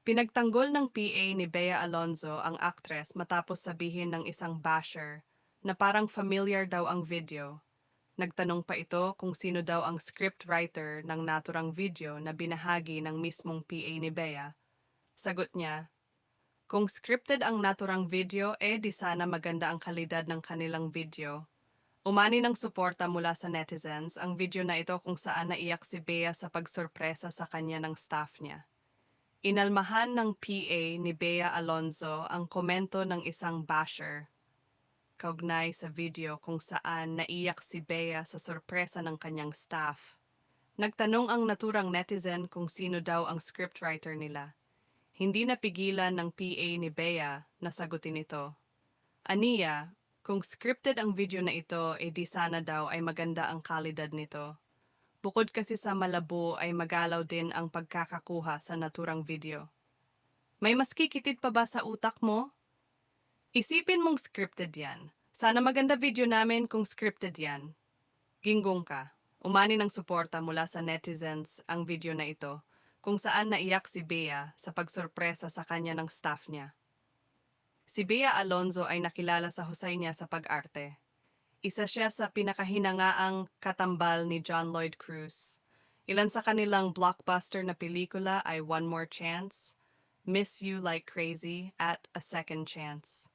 Pinagtanggol ng PA ni Bea Alonzo ang aktres matapos sabihin ng isang basher na parang familiar daw ang video. Nagtanong pa ito kung sino daw ang scriptwriter ng naturang video na binahagi ng mismong PA ni Bea. Sagot niya, kung scripted ang naturang video, di sana maganda ang kalidad ng kanilang video. Umani ng suporta mula sa netizens ang video na ito kung saan naiyak si Bea sa pagsorpresa sa kanya ng staff niya. Inalmahan ng PA ni Bea Alonzo ang komento ng isang basher kaugnay sa video kung saan naiyak si Bea sa sorpresa ng kanyang staff. Nagtanong ang naturang netizen kung sino daw ang scriptwriter nila. Hindi napigilan ng PA ni Bea na sagutin ito. Aniya, kung scripted ang video na ito, di sana daw ay maganda ang kalidad nito. Bukod kasi sa malabo ay magalaw din ang pagkakakuha sa naturang video. May mas kikitid pa ba sa utak mo? Isipin mong scripted yan. Sana maganda video namin kung scripted yan. Ginggong ka. Umani ng suporta mula sa netizens ang video na ito, kung saan naiyak si Bea sa pagsorpresa sa kanya ng staff niya. Si Bea Alonzo ay nakilala sa husay niya sa pag-arte. Isa siya sa pinakahinangaang katambal ni John Lloyd Cruz. Ilan sa kanilang blockbuster na pelikula ay One More Chance, Miss You Like Crazy, at A Second Chance.